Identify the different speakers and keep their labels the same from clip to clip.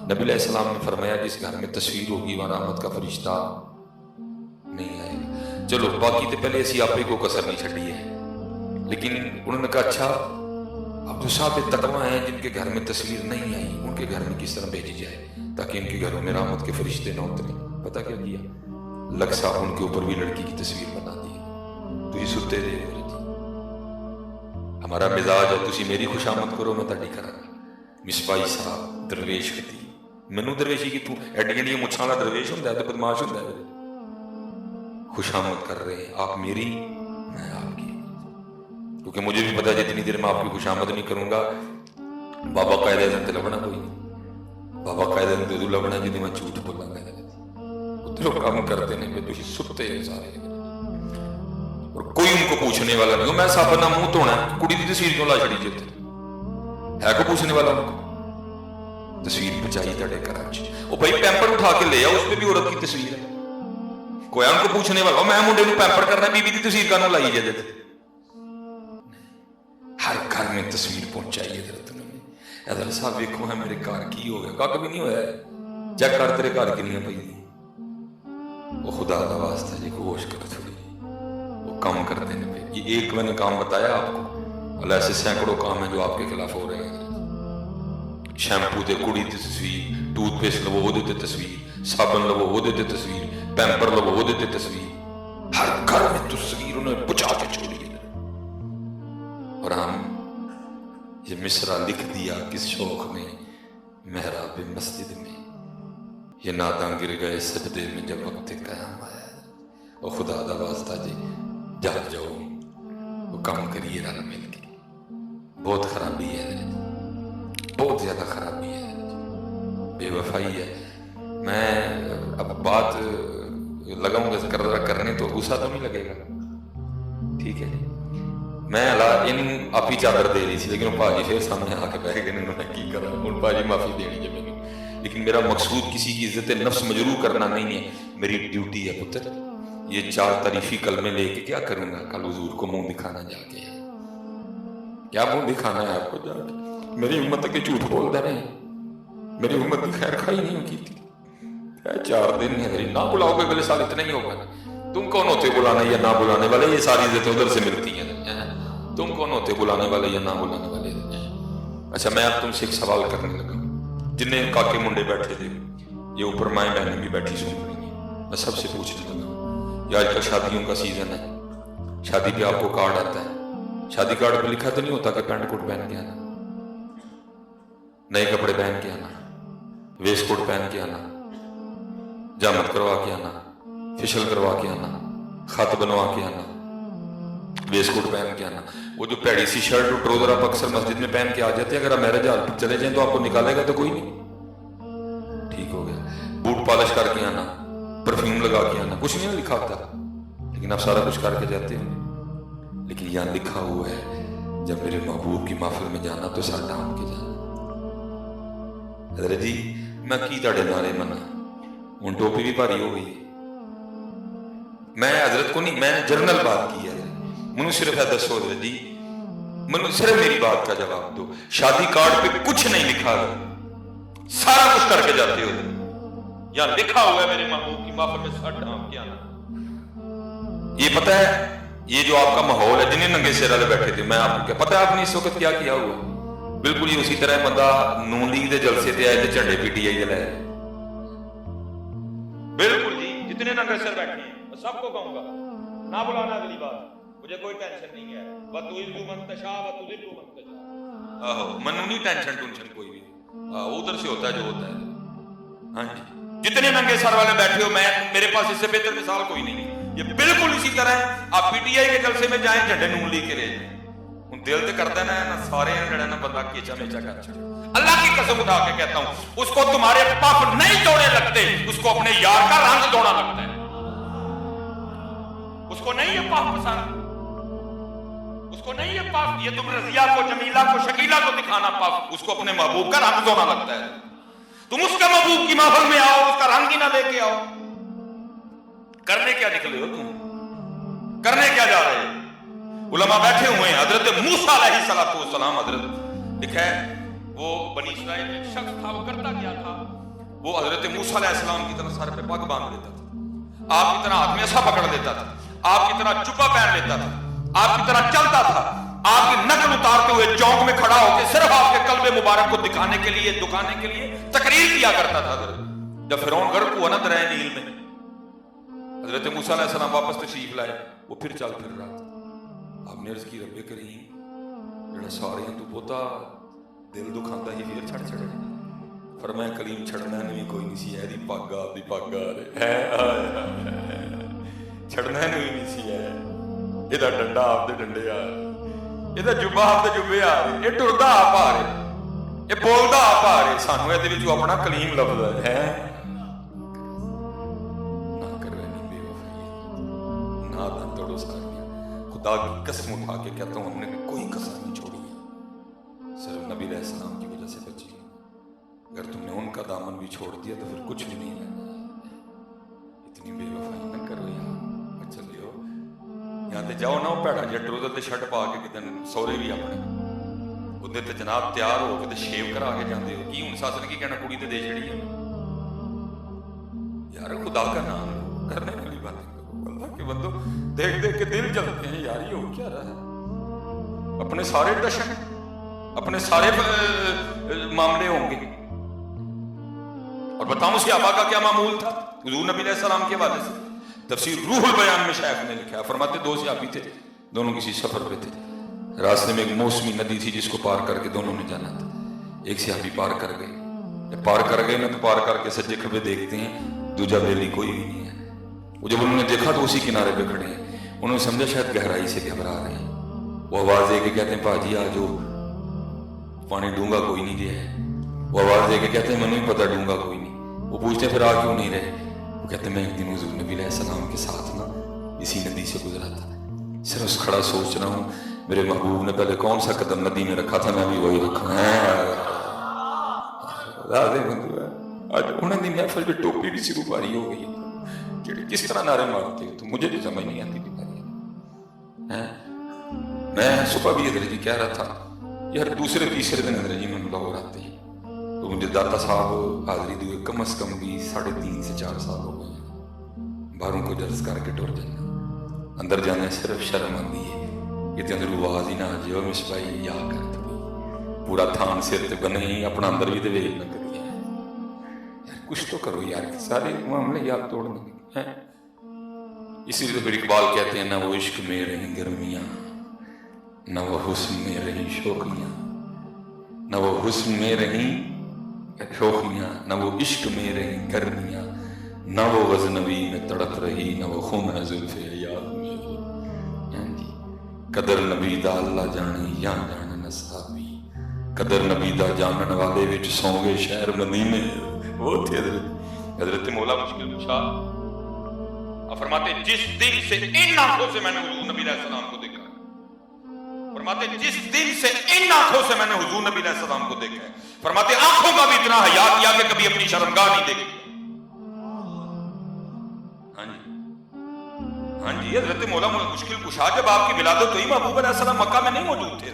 Speaker 1: نبی علیہ السلام نے فرمایا جس گھر میں تصویر ہوگی وہاں رحمت کا فرشتہ نہیں آئے گا. چلو باقی تو پہلے اسی آپ کو کسر نہیں چھڑی ہے، لیکن انہوں نے کہا اچھا اب جو صاحب تقویٰ ہیں جن کے گھر میں تصویر نہیں آئی ان کے گھر میں کس طرح بھیجی جائے تاکہ ان کے گھروں میں رحمت کے فرشتے نہ اتریں. پتہ کیا کیا؟ لگ صاحب ان کے اوپر بھی لڑکی کی تصویر بنا دی. تو یہ ستے دے رہے تھے ہمارا مزاج ہے تسی میری خوش آمد کرو میں تاڑی کرا گا. مصباحی صاحب درویش کہتی مینوں درویشی کی تو ایڈیاں نہیں مچھاں والا درویش ہوتا ہے تو بدماش ہوتا ہے. خوش آمد کر رہے ہیں آپ میری میں آپ کی، کیونکہ مجھے بھی پتا ہے جتنی دیر میں آپ کی خوش آمد نہیں کروں گا بابا قائد اعظم تے لبنا کوئی نہیں. بابا قائد اعظم تے لبنا جی میں جھوٹ بولاں گا اتنے کام کرتے ہیں میں تھی ستے ہیں سارے اور کوئی ان کو پوچھنے والا نہیں. میں سب نہ منہ دھونا کڑی کی تصویر کیوں لا چڑی جی ہے کو پوچھنے والا ان کو؟ تصویر بچائی تڑے کراچی وہ بھائی پیمپر اٹھا کے لے آؤ اس پہ بھی عورت کی تصویر ہے. کوئی ان کو پوچھنے والا میں منڈے کو پیمپر کرنا بی بی کی تصویر کا نہ لائی جائے ہر گھر میں تصویر پہنچائی حضرت نے. حضرت صاحب دیکھو ہے میرے گھر کی ہو گیا کک بھی نہیں ہوا ہے چیک کر تیرے گھر کی نہیں پئی وہ خدا کا واسطہ جی کوش کر تھوڑی وہ کام کرتے ہیں پہ. یہ ایک میں نے کام بتایا آپ کو اللہ ایسے سینکڑوں کام ہیں جو آپ کے خلاف ہو رہے ہیں. شیمپو دے کڑی تے تصویر، ٹوتھ پیسٹ لو وہ دیتے تصویر، صابن لو وہ دیتے تصویر، پیمپر لو وہ دیتے تصویر. ہر گھر میں تصویر انہوں نے بچا کے چھوڑی ہے. اور ہم یہ مصرع لکھ دیا کس شوق میں محراب مسجد میں یہ ناداں گر گئے سجدے میں جب وقت قیام آیا. اور خدا دا واسطہ جی جاگ جاؤ وہ کام کریے رل مل کے. بہت خرابی ہے بہت زیادہ خرابی ہے بے وفائی ہے. میں اب بات لگاؤں گا کرنے تو غصہ تو نہیں لگے گا ٹھیک ہے جی. میں ان آپ ہی چادر دے رہی تھی لیکن وہ پاجی پھر سامنے آ کے بیٹھ گئے انہوں نے کی کرا ان پاجی معافی دینی ہے میری. لیکن میرا مقصود کسی کی عزت نفس مجروح کرنا نہیں ہے. میری ڈیوٹی ہے پتر یہ 4 تعریفی کلمے لے کے کیا کروں گا کل حضور کو منہ دکھانا جا کے. کیا منہ دکھانا ہے آپ کو جا کے؟ میری امت کے جھوٹ بولتے رہے میری امت کی خیر خواہی نہیں کی تھی. 4 دن ہے نہ بلاؤ گے اگلے سال اتنا ہی ہوگا. تم کون ہوتے بلانے یا نہ بلانے والے؟ یہ ساری عزتیں ادھر سے ملتی ہیں. تم کون ہوتے بلانے والے یا نہ بلانے والے؟ اچھا میں اب تم سے ایک سوال کرنے لگا. جنہیں کاکے منڈے بیٹھے تھے یہ اوپر مائیں بہنیں بھی بیٹھی سن رہی ہیں میں سب سے پوچھنے لگا. یہ آج کل شادیوں کا سیزن ہے شادی پہ آپ کو کارڈ آتا ہے. شادی کارڈ پہ لکھا تو نہیں ہوتا کہ پینٹ کوٹ پہن کے آنا، نئے کپڑے پہن کے آنا، ویسٹ کوٹ پہن کے آنا، جامت کروا کے آنا، فیشل کروا کے آنا، خط بنوا کے آنا، ویسٹ کوٹ پہن کے آنا. وہ جو پیڑی سی شرٹ اور ٹروزر آپ اکثر مسجد میں پہن کے آ جاتے ہیں اگر آپ میرج ہال چلے جائیں تو آپ کو نکالے گا تو کوئی نہیں. ٹھیک ہو گیا. بوٹ پالش کر کے آنا، پرفیوم لگا کے آنا، کچھ نہیں لکھا ہوتا لیکن آپ سارا کچھ کر کے جاتے ہیں. لیکن یہاں لکھا ہوا ہے جب میرے محبوب کی محفل میں جانا تو سر ڈھانپ کے جانا. حضرت جی میں کی تاڑے نعرے منا ہوں ٹوپی بھی بھاری ہو گئی. میں حضرت کو نہیں میں جنرل بات کی ہے. منو صرف ہے دسو حضرت جی منو صرف میری بات کا جواب دو. شادی کارڈ پہ کچھ نہیں لکھا ہے سارا کچھ کر کے جاتے ہو. یہاں لکھا ہوا ہے میرے محبوب کی محفل میں سر ڈھانپ کے آنا. یہ پتہ ہے یہ جو آپ کا ماحول ہے جنہیں ننگے سر والے بیٹھے تھے میں آپ کو پتہ ہے آپ نے اس وقت کیا کیا ہوا؟ بالکل یہ اسی طرح بندہ نون لیگ دے جلسے تے آئے تے جھنڈے پی ٹی آئی لائے. بالکل جی جتنے ننگے سر بیٹھے ہیں سب کو کہوں گا نہ بلانا اگلی بار مجھے کوئی ٹینشن نہیں ہے. وَتُعِزُّ مَن تَشَاءُ وَتُذِلُّ مَن تَشَاءُ. منو نہیں ٹینشن کوئی بھی ادھر سے ہوتا ہے جو ہوتا ہے. ہاں جی جتنے ننگے سر والے بیٹھے ہو میں میرے پاس اس سے بہتر مثال کوئی نہیں. یہ بالکل اسی طرح ہے آپ پی ٹی آئی کے جلسے میں جائیں جھنڈے نون لیگ کے رہے ان دل تے کرتا ہے نا سارے نا بندہ کیچا میچا کر چھڑے. اللہ کی قسم اٹھا کے کہتا ہوں اس کو تمہارے پف نہیں دوڑے لگتے اس کو اپنے یار کا رنگ دوڑا لگتا ہے. اس کو نہیں یہ پف پسند اس کو نہیں یہ پف یہ تم رضیہ کو جمیلہ کو شکیلہ کو دکھانا پف اس کو اپنے محبوب کا رنگ دوڑا لگتا ہے. تم اس کے محبوب کی محفل میں آؤ اس کا رنگ ہی نہ لے کے آؤ. کرنے کیا نکلے ہو تم کرنے کیا جا رہے ہیں؟ علماء بیٹھے ہوئے ہیں. حضرت موسیٰ علیہ السلام حضرت لکھا ہے وہ بنی اسرائیل میں ایک شخص تھا وہ کرتا کیا تھا वो हजरत मूसा अलैहिस्सलाम की तरह सर पे पग बांध लेता था, आपकी तरह हाथ में ऐसा पकड़ लेता था, आपकी तरह जुब्बा पहन लेता था, आपकी तरह चलता था, आपकी नकल उतारते हुए चौक में खड़ा होकर सिर्फ आपके कल्बे मुबारक को दिखाने के लिए, दुखाने के लिए तकरीर किया करता था। जब फिरौन गर्क हुआ ना दरिया नील में, हजरत मूसा अलैहिस्सलाम वापस तशरीफ लाए, वो फिर चल फिर रहा था। आपने अर्ज की रब्बे करीम जेड़ा सारियां तू पोता दिल दुखांदा ही फिर छड़ छड़े, फरमाया कलीम छड़ना नहीं कोई नहीं सी, एदी पग आपदी पग है छड़ना नहीं सी है, ਇਹਦਾ ਡੰਡਾ ਆਪਦੇ ਡੰਡੇ ਆ, ਇਹਦਾ ਜੁੱਬਾ ਆਪਦੇ ਜੁੱਬੇ ਆ, ਇਹ ਟੁਰਦਾ ਆਪ ਆ ਰਿਹਾ, ਇਹ ਬੋਲਦਾ ਆਪ ਆ ਰਿਹਾ, ਸਾਨੂੰ ਇਹਦੇ ਵਿੱਚੋਂ ਆਪਣਾ ਕਲੀਮ ਲੱਭਦਾ ਹੈ। ਨਾ ਕਰੋ ਨਹੀਂ ਬੇਵਫਾਈ, ਨਾ ਤਾਂ ਤੋੜੋ ਸਾਰੀਆਂ, खुदा की कसम उठा के कहता हूँ हमने कोई कसर नहीं छोड़ी है, सिर्फ नबी अलैहिस्सलाम की वजह से बची। अगर तुमने उनका दामन भी छोड़ दिया तो फिर कुछ भी नहीं रहना। इतनी बेवफाई न करो यार, चलियो यहाँ ते जाओ ना, भैड़ा जिहा ट्रूजर ते शर्ट पा के किते सौरे भी अपने उहदे ते जनाब तैयार हो के शेव करा के जाते हो, की हुण सस ने की कहना कुड़ी ते दे छड़ी है यार। खुदा का नाम करने वाली बातें करो, अल्लाह के बंदो देख देख के दिल जलते हैं यार, ये हो क्या रहा है। अपने सारे टशन, अपने सारे मामले होंगे। और बताऊं सहाबा का क्या मामूल था हुजूर नबी अलैहिस्सलाम के हवाले से, तफसीर रूहुल बयान में शायख ने लिखा है, फरमाते दो सहाबी थे, दोनों किसी सफर पे थे, रास्ते में एक मौसमी नदी थी जिसको पार करके दोनों ने जाना था। एक सहाबी पार कर गए, जब पार कर गए ना तो पार करके सज्जे खब्बे देखते हैं, दूजा बेली कोई भी नहीं है। वो जब उन्होंने देखा तो उसी किनारे पे खड़े हैं, उन्होंने समझा शायद गहराई से घबरा रहे हैं। वो आवाज दे के कहते हैं भाजी आ जाओ, पानी डूंगा कोई नहीं गया है। वो आवाज दे के कहते हैं मैंने भी पता डूंगा कोई नहीं। वो पूछते फिर आ क्यों नहीं रहे, वो कहते मैं एक दिन हुजूर नबी अलैहिस्सलाम के साथ ना इसी नदी से गुजरा था, सिर्फ उस खड़ा सोच रहा हूँ मेरे महबूब ने पहले कौन सा कदम नदी में रखा था, मैं भी वही रखा। आज उन्होंने महफिल में टोपी भी सिर्फ भारी हो गई है, किस तरह नारे मारते हो तो मुझे भी समझ नहीं आती है। मैं सुबह भी इधर जी कह रहा था यार, दूसरे तीसरे दिन इधर जी में लाहौर आते हैं तो मुझे दाता साहब हाजिरी दुए कम से कम भी 3.5 से 4 साल हो गए हैं। बाहरों को दर्ज करके टुर जाना, अंदर जाने सिर्फ शर्म आती है कि अंदर आवाज ही ना आ जाए, मिस भाई या कर पूरा थान सिर ते बने ही अपना अंदर भी तो वेल न करिए यार, कुछ तो करो यार, सारे मामले याद तोड़ने हैं। इसीलिए फिर इकबाल कहते हैं ना वो इश्क में रही गर्मियां, न वो हुस्न में रही शोखियां, न वो हुस्न में रही शोखियां, न वो इश्क में रही गर्मियां, न वो गजनबी में तड़प रही, न वो खून जुल्फे याद में। कदर नबी दा अल्लाह जाने या जाने न साहबी, कदर नबी दा जानन वाले विच सौंगे शहर मदीने। वो थे हजरत मौला मुश्किल कुशा फरमाते जिस दिन से इन आंखों से मैंने हुजूर नबी अलैहिस्सलाम को देखा, फरमाते जिस दिन से इन आंखों से मैंने हुजूर नबी अलैहिस्सलाम को देखा है, फरमाते आंखों का भी इतना हया किया कि कभी अपनी शर्मगाह नहीं देखी। हाँ जी हजरत मौला मुश्किल कुशा जब आपकी विलादत हुई महबूब अलैहिस्सलाम मक्का में नहीं मौजूद थे।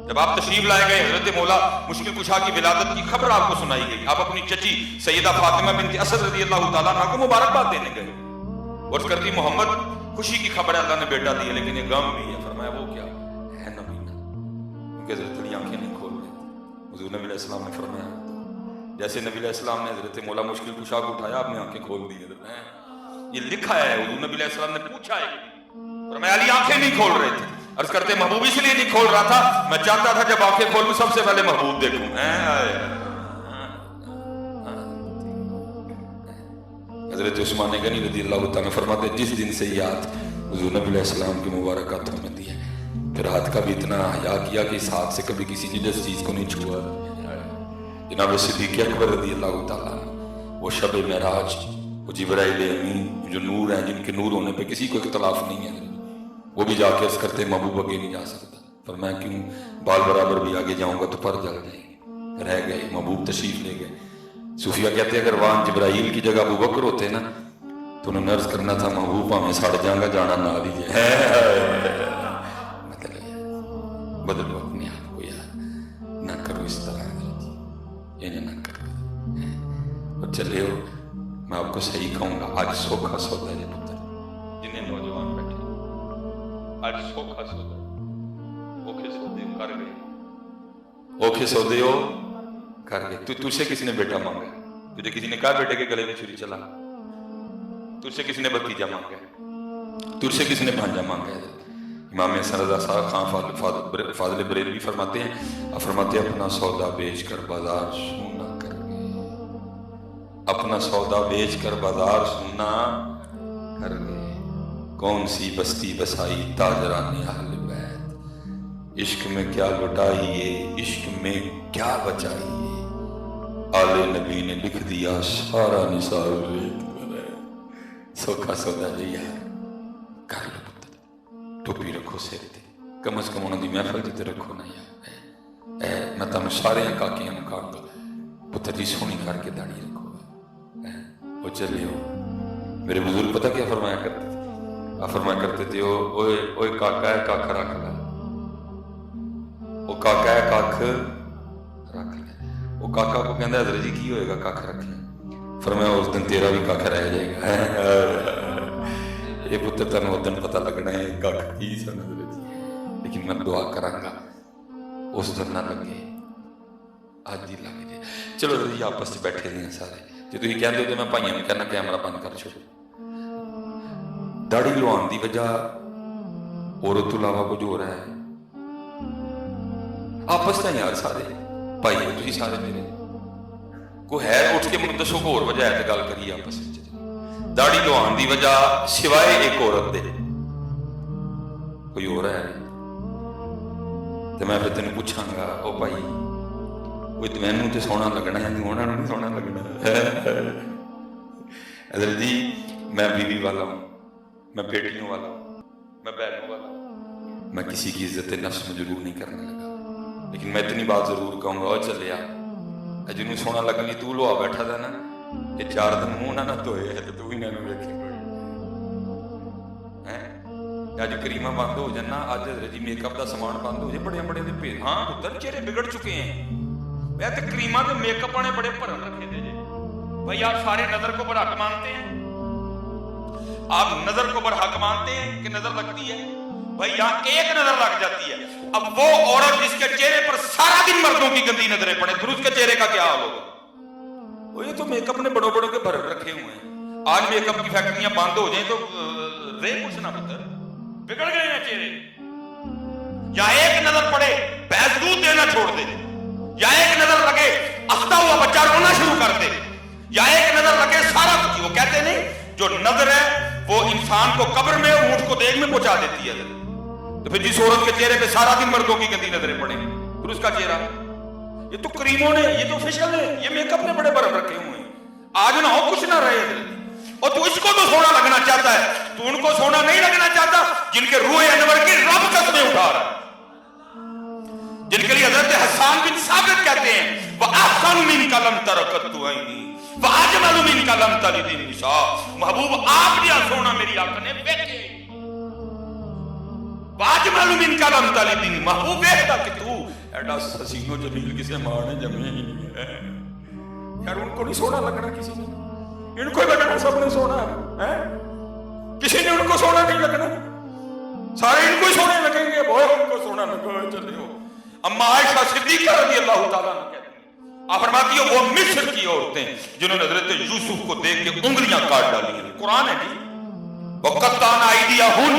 Speaker 1: जब आप तशरीफ लाए गए, हजरत मौला मुश्किल कुशा की विलादत की खबर आपको सुनाई गई, आप अपनी चची सैयदा फातिमा बिनत असद रज़ियल्लाहु ताला अन्हा को मुबारकबाद देने गए और करती मोहम्मद खुशी की खबर अल्लाह ने बेटा दी है लेकिन ये गम भी है। फरमाया वो क्या है नबीना, उनके हजरत अली आंखें नहीं खोल रहे थे। हुजूर नबी अलैहिस्सलाम ने फरमाया जैसे नबी अलैहिस्सलाम ने हजरत मौला मुश्किल कुशा को उठाया आपने आंखें खोल दी। ये लिखा है, हुजूर नबी अलैहिस्सलाम ने पूछा है, फरमाया अली आंखें नहीं खोल रहे थे। अर्ज करते महबूब इसलिए नहीं खोल रहा था, मैं चाहता था जब आंखें खोलूं सबसे पहले महबूब देखूं। हजरत उस्मान गनी रज़ियल्लाहु ताला फरमाते जिस दिन से याद हुजूर नबी अलैहिस्सलाम की मुबारक हाथों में दी है, फिर हाथ का भी इतना हया किया कि इस हाथ से कभी किसी निजस चीज को नहीं छुआ। जनाब सिद्दीक़ अकबर रज़ियल्लाहु ताला वो शब मेराज, वो जिब्राइल अमीन जो नूर हैं जिनके नूर होने पे किसी को इख्तलाफ नहीं है, वो भी जाके अर्ज करते महबूब आगे नहीं जा सकता। पर मैं क्यों बाल बराबर भी आगे जाऊंगा तो पर जल जाएंगे। रह गए, महबूब तशरीफ ले गए। सूफिया कहते हैं अगर वहां जिब्राइल की जगह अबू बकर होते ना तो उन्होंने अर्ज करना था महबूब हमें सड़ जाएगा जाना ना दीजिए। मतलब बदलो अपने आप को यार, ना करो इस तरह, ये ना करो। और चले हो, मैं आपको सही कहूंगा, आज सौखा सौदा है पुत्र, जिन्हें नौजवान बैठे आज सौखा सौदा, औखे सौदे कर गए, औखे सौदे हो कर गए। तुझसे किसी ने बेटा मांगा, तुझे किसी ने कहा बेटे के गले में छुरी चला, तुझसे किसी ने भतीजा मांगा, तुझसे किसी ने भांजा मांगा है। इमाम हसन रज़ा साहब खां फाज़िल बरेलवी फरमाते हैं अपना सौदा बेच कर बाजार सोना कर गए, अपना सौदा बेच कर बाजार सोना कर गए। कौन सी बस्ती बसाई ताजराने अहले बैत, इश्क में क्या लुटाई ये, इश्क में क्या बचाई ये, आले नबी ने लिख दिया सारा निसार रेत में। सौखा सौदा जी यार कर लो, टोपी रखो सिर ते, कम अज कम उन्होंने महफल जिते रखो ना यार। मैं तुम सारे काकियां कहूँगा पुत्र जी सोहनी करके दाढ़ी रखो। वो चले हो, मेरे बुजुर्ग पता क्या फरमाया करते थे, फरमाया करते थे ओए ओए काका है कख रख ले, वो काका है कख रख ले। वो काका को कहता हजरत जी की होएगा कख रख ले, फरमाया उस दिन तेरा भी कख रह जाएगा। ये पुत्र तेन उस दिन पता लगना है कख की समझ, लेकिन मैं दुआ करांगा उस दिन ना लगे, अज ही लग जाए। चलो जी आपस में बैठे हैं सारे, जो तुम कहते हो तो मैं भाइयों में कहना कैमरा बंद कर छोड़ो। दाढ़ी लुआन की वजह औरत तो इलावा कुछ हो रहा है आपस में यार, सारे भाई हो तुम सारे मेरे, कोई है उठ के मैं दसो कोई होर वजह है तो गल करिए आपस में। दाढ़ी लुआन की वजह सिवाय एक औरत दे कोई हो रहा है तो मैं फिर तेन पूछांगा, ओ भाई कोई मैनू तो सोहना लगना है, उन्होंने नहीं सोहना लगना। अदर जी मैं बीवी वाला हूँ, मैं बेटियों वाला हूँ, मैं बहनों वाला हूँ, मैं किसी की इज्जत नफ्स में जरूर नहीं करने लगा, लेकिन मैं इतनी बात जरूर कहूँगा, और चले आ जिन्होंने सोहना लगनी तू लोहा बैठा था ना, ये 4 दिन मुंह ना धोए है तो तू ही ना वेखे है। अज करीमा बंद हो जाना, अज जी मेकअप का समान बंद हो जाए, बड़े बड़े भेद। हाँ पुत्र चेहरे बिगड़ चुके हैं, वह तो करीमा के मेकअप ने बड़े भरम रखे थे जी। भाई आप सारे नजर को बरहक मानते हैं, आप नजर को बरहक मानते हैं कि नजर लगती है? भाई यहाँ एक नजर लग जाती है। अब वो औरत जिसके चेहरे पर सारा दिन मर्दों की गंदी नजरें पड़े, फिर उसके चेहरे का क्या हाल होगा? वो ये तो मेकअप ने बड़ों बड़ों के भरम रखे हुए हैं। आज मेकअप की फैक्ट्रियां बंद हो जाए तो रे कुछ ना पुत्र, बिगड़ गए हैं चेहरे। या एक नजर पड़े भैंस दूध देना छोड़ दे, या एक नजर लगे हंसता हुआ बच्चा रोना शुरू कर दे, या एक नजर लगे सारा कुछ। वो कहते नहीं जो नजर है वो इंसान को कब्र में और ऊंट को देग में पहुंचा देती है। तो फिर जिस औरत के चेहरे पे सारा दिन मर्दों की गंदी नजरें पड़ेंगी, फिर उसका चेहरा, ये तो क्रीमों ने, ये तो फेशियल ने, ये मेकअप ने बड़े बरफ रखे हुए हैं। आज ना हो कुछ ना रहे, और तू इसको तो सोना लगना चाहता है, तू उनको सोना नहीं लगना चाहता जिनके रूह अनवर की रब कदमें उठा रहा है, जिनके लिए हजरत हसन बिन साबित कहते हैं वह अहसन मिन कलम तरकतु ऐनी वह अजमल मिन कलम तलिदिन निसा। महबूब आप जिहा सोना मेरी आंख ने वेखे, वह अजमल मिन कलम तलिदिन, महबूब वेखदा कि तू एडा हसीनो जमील किसे मां ने जमे ही नहीं है यार। उनको नहीं सोना लगना किसी ने, इनको ही लगना सबने सोना है, किसी ने उनको सोना नहीं लगना, सारे इनको ही सोने लगेंगे। बोए उनको सोना लगो चले हो। अम्मा आयशा सिद्दीका रज़ी अल्लाह ताला अन्हा कहती हैं, आप फरमाती हो वो मिस्र की औरतें जिन्होंने हजरत यूसुफ को देख के उंगलियां काट डाली हैं। कुरान है जी, वक़त्ताना आइदियाहुन,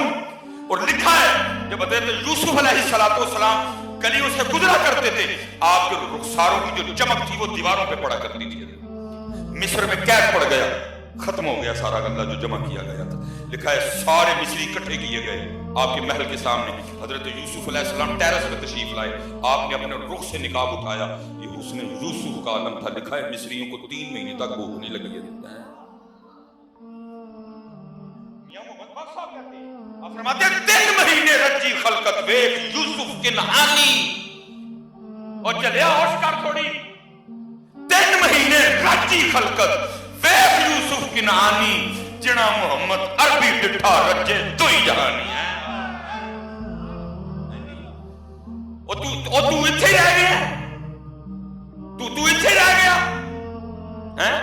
Speaker 1: और लिखा है जब हजरत यूसुफ अलैहिस्सलाम गलियों से गुजरा करते थे, आपके रुखसारों की जो चमक थी वो दीवारों पे पड़ा करती थी। मिस्र में कैद पड़ गया, खत्म हो गया सारा गल्ला जो जमा किया गया था। लिखा है सारे मिस्री इकट्ठे किए गए आपके महल के सामने, हजरत यूसुफ अलैहिस्सलाम टेरेस पे तशरीफ लाए, आपने अपने रुख से निकाब उठाया, ये उसने यूसुफ का आलम था। लिखा है मिस्रियों को 3 महीने तक भूख नहीं लगी देता है। फरमाते 3 महीने रजी खलकत वेख यूसुफ के नहानी, और चले होश कर थोड़ी, 3 महीने रजी खलकत वेख यूसुफ की नहानी, जिना मोहम्मद अरबी डिठा रजे तो ही जहानी है। तू इत्थे रह गया, तू इत्थे रह गया है।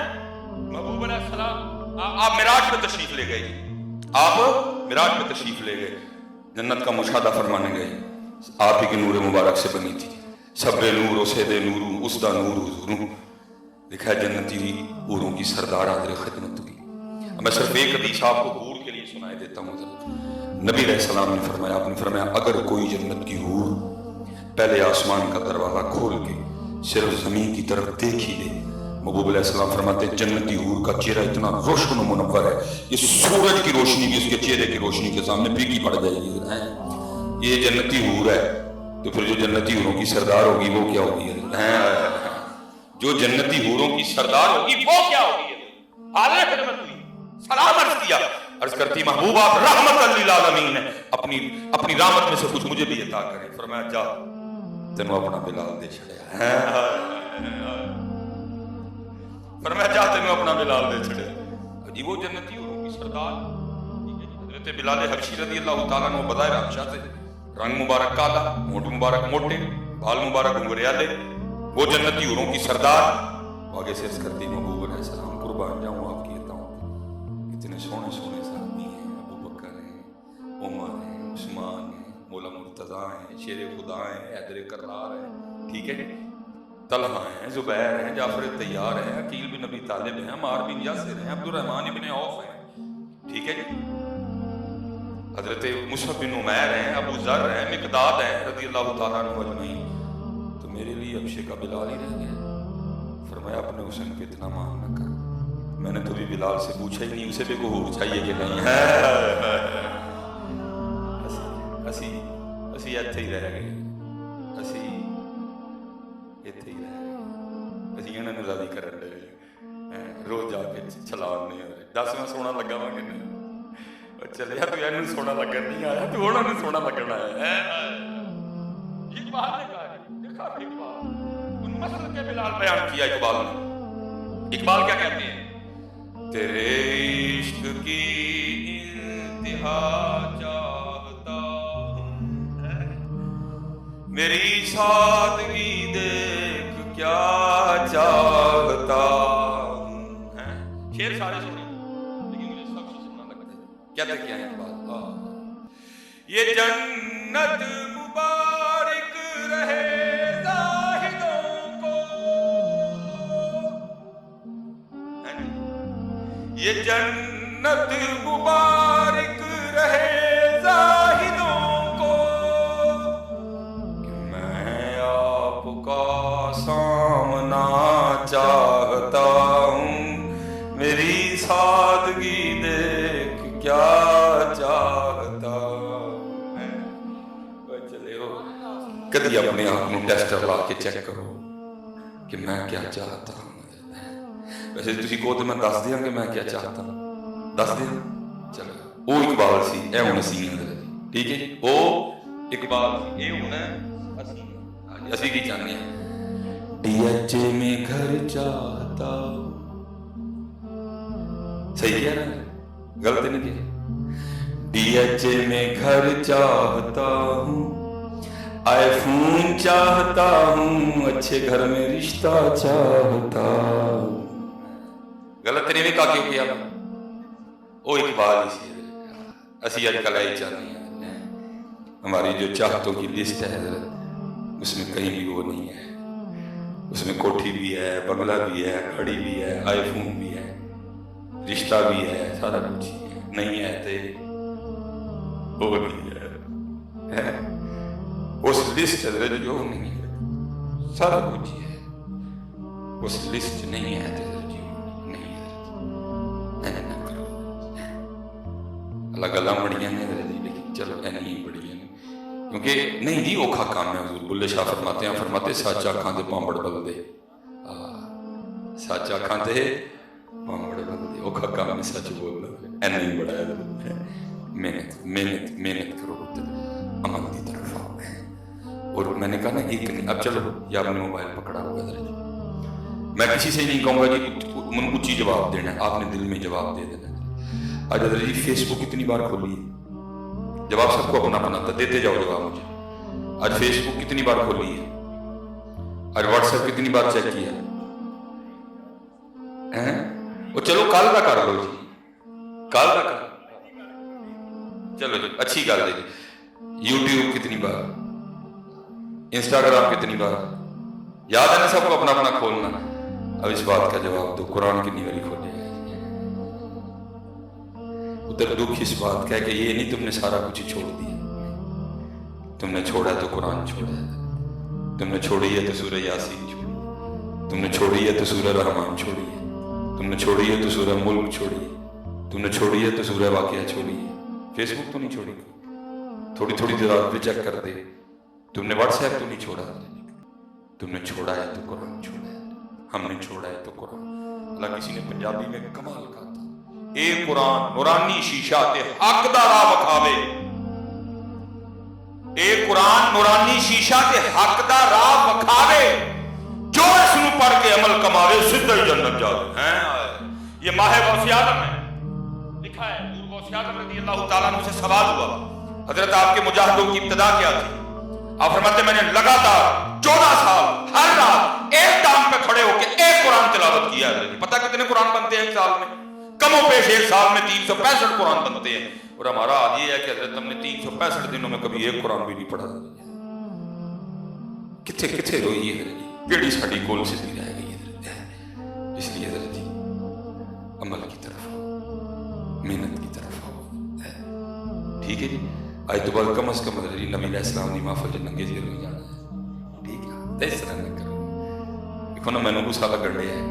Speaker 1: मिराज में तशरीफ ले गए। आप मिराज में तशरीफ ले गए, जन्नत का मुशाहदा फरमाने गए। आप ही के नूर मुबारक से बनी थी, सब्र नूर उसेद नूरू उसदा नूर हुजूरू। लिखा है जन्नती हूरों की सरदार हाज़िर खिदमत हुई। मैं सिर्फ एक हदीस आपको हूर के लिए सुनाई देता हूँ। नबी अलैहिस्सलाम ने फरमाया, आपने फरमाया अगर कोई जन्नत की हूर पहले आसमान का दरवाजा खोल के सिर्फ जमीन की तरफ देख ही ले, महबूब अलैहिस्सलाम फरमाते जन्नती हूर का चेहरा इतना रोशन और मुनव्वर है, ये सूरज की रोशनी भी उसके चेहरे की रोशनी के सामने फीकी पड़ जाएगी। ये जन्नती हूर है, तो फिर जो जन्नती हूरों की सरदार होगी वो क्या होगी? जो जन्नती हूरों की सरदार होगी वो क्या होगी? हाज़िर खिदमत हुई, सलाम अर्ज किया, अर्ज करती महबूब आप रहमत लिल आलमीन है, अपनी रहमत में से कुछ मुझे भी अता करें। फरमाया जा तेनों अपना बिलाल दे छड़िया। फरमाया जा तेनों अपना बिलाल दे छड़िया। जी वो जन्नती हूरों की सरदार हज़रत बिलाल हबशी रज़ी अल्लाह तआला अन्हु बज़ाहिर हबशा से, रंग मुबारक काला, होंठ मुबारक मोटे, बाल मुबारक घुंघराले, वो जन्नती हूरों की सरदार। आगे से अर्ज करती महबूब अलैहिस्सलाम कुर्बान जाऊं आपकी अताओं पे, इतने सोने सोने साहबी हैं, अबू बकर हैं, उमर हैं, उस्मान हैं, मौला मुर्तज़ा हैं, शेर खुदा हैं, हैदर कर्रार हैं, ठीक है, तलहा हैं, जुबैर हैं, जाफर तैयार हैं, अकील बिन अबी तालिब हैं, अम्मार बिन यासिर हैं, अब्दुर्रहमान इब्न औफ हैं, ठीक है जी, हजरत मुसअब बिन उमैर हैं, अबू ज़र हैं, मिक़दाद हैं रज़ी अल्लाह तआला अन्हु अजमईन। तो मेरे लिए हबशे का बिलाल ही रह गया। फरमाया अपने हुस्न पे इतना मान न कर, मैंने तो भी बिलाल से पूछा ही नहीं उसे भी को चाहिए कि नहीं है। असी इत्थे ही रह गए, असी इत्थे ही रह गए, असी इन्हां नूं राज़ी करन लगे, रोज जाके चलाने दस मैं सोना लगा वा कि नहीं, चले यार तू इन्हूं सोना लगन नहीं आया, तू उन्हां नूं सोना लगन आया है। इकबाल ने कहा, देखा इकबाल उन मसल के बिलाल बयान किया इकबाल ने। इकबाल क्या कहते हैं? तेरे इश्क की इंतहा चाहता हूं, मेरी सादगी देख क्या चाहता हूं। शेर सारे सुने लेकिन मुझे सब सुनना लगता है। कहते क्या है इकबाल? ये जन्नत मुबारक रहे ज़ाहिदों को, ये जन्नत मुबारक रहे ज़ाहिदों को, कि मैं आपका सामना चाहता हूँ, मेरी सादगी देख क्या चाहता है। चले हो कभी अपने आप में टेस्टर ला के चेक करो कि मैं क्या चाहता हूँ। वैसे तुसी कहो तो मैं दस दिया कि मैं क्या चाहता हूँ, दस दिया। चलो वो इकबाल सी, ए हुण असीं हैं, ठीक है, वो इकबाल सी, ये हुण असीं। असीं की चाहते हैं? DH में घर चाहता हूँ, सही कह रहा है, गलत नहीं किया। DH में घर चाहता हूँ, आईफोन चाहता हूँ, अच्छे घर में रिश्ता चाहता हूँ। गलत नहीं कहा क्यों किया? वो इकबाल ही सी। असी अजकल यही चाहते हैं, हमारी जो चाहतों की लिस्ट है उसमें कहीं भी वो नहीं है, उसमें कोठी भी है, बंगला भी है, गाड़ी भी है, आईफोन भी है, रिश्ता भी है, सारा कुछ ही है। नहीं है तो वो नहीं है, उस लिस्ट जो नहीं है सारा कुछ ही है, उस लिस्ट नहीं है तो नहीं है, ना करो। अलग अलग बड़ियां ने लेकिन चलो नहीं बड़ियां ने, क्योंकि नहीं जी औखा काम है। हजूर बुल्ले शाह फरमाते सच अखां ते पांबड़ बलदे, सच अखां ते पांबड़ बलदे, औखा काम है सच बोलना, ऐना ही बड़ा है। मेहनत मेहनत मेहनत करो, अमल की तरफ आओ। और मैंने कहा ना एक नहीं, अब चलो या आपने मोबाइल पकड़ा होगा जरा, मैं किसी से नहीं कहूँगा कि ऊंची जवाब देना है, आपने दिल में जवाब दे देना। आज जी फेसबुक कितनी बार खोली है, जवाब सबको अपना अपना था, देते जाओ जवाब मुझे। आज फेसबुक कितनी बार खोली है, आज व्हाट्सएप कितनी बार चेक किया है? वो चलो कल का कर लो जी, कल तक चलो जी अच्छी गल है। यूट्यूब कितनी बार, इंस्टाग्राम कितनी बार, याद है ना सबको अपना अपना खोलना। अब इस बात का जवाब दो, कुरान कितनी बारी खोले? उधर दुख इस बात का है कि ये नहीं तुमने सारा कुछ ही छोड़ दिया, तुमने छोड़ा तो कुरान छोड़ा है, तुमने छोड़ी है तो सूरह यासीन छोड़ी, तुमने छोड़ी है तो सूरह रहमान छोड़ी है, तुमने छोड़ी है तो सूरह मुल्क छोड़ी है, तुमने छोड़ी है तो सूरह वाक़िया छोड़ी है। फेसबुक तो नहीं छोड़ी, थोड़ी थोड़ी देर पे चेक कर दे। तुमने व्हाट्सएप तो नहीं छोड़ा, तुमने छोड़ा है तो कुरान छोड़ा है, हमने छोड़ा है तो कुरान। अल्लाह किसी ने पंजाबी में कमाल कहा था, ए कुरान नूरानी शीशा ते हक दा राह विखावे, ए कुरान नूरानी शीशा ते हक दा राह विखावे, जो इसनु पढ़ के अमल कमावे सीधा ही जन्नत जावे। हैं ये माह गौस आज़म है, लिखा है गौस आज़म रज़ी अल्लाह तआला अन्हु से सवाल हुआ, हजरत आपके मुजाहिदों की इब्तिदा क्या थी? आप फरमाते मैंने लगातार 14 साल हर रात एक टांग पे खड़े होकर एक कुरान तिलावत किया है। पता कितने कुरान बनते हैं एक साल में? कमो पेश एक साल में 365 कुरान बनते हैं। और हमारा आज ये है कि हजरत हमने 365 दिनों में कभी एक कुरान भी नहीं पढ़ा। किथे किथे रोई है केड़ी साड़ी कोल सीधी रह गई है। इसलिए हजरत जी अमल की तरफ हो, मेहनत की तरफ हो, ठीक है जी। आज तो बाद कम से कम नबी इस्लाम की महफिल नंगे जेल हो जाना है, ठीक है? तो इस तरह न करो। देखो ना मैंने गुस्सा लगन दिया है,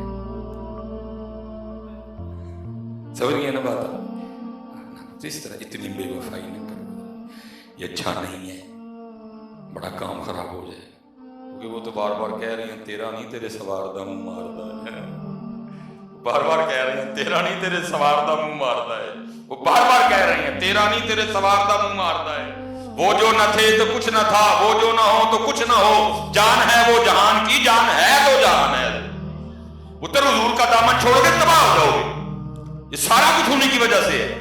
Speaker 1: समझ गए ना बात? इस तरह इतनी बेवफाई न करो, ये अच्छा नहीं है, बड़ा काम खराब हो जाए। क्योंकि वो तो बार बार कह रहे हैं तेरा नहीं तेरे सवार दा मुंह मारदा है, बार बार कह रहे हैं तेरा नहीं तेरे सवार दा मुंह मारदा है, वो बार बार कह रहे हैं तेरा नहीं तेरे सवार दा मुंह मारदा है। वो जो न थे तो कुछ न था, वो जो न हो तो कुछ न हो, जान है वो जहान की, जान है तो जहान है। उधर हुजूर का दामन छोड़ के तबाह हो जाओगे, ये सारा कुछ होने की वजह से है।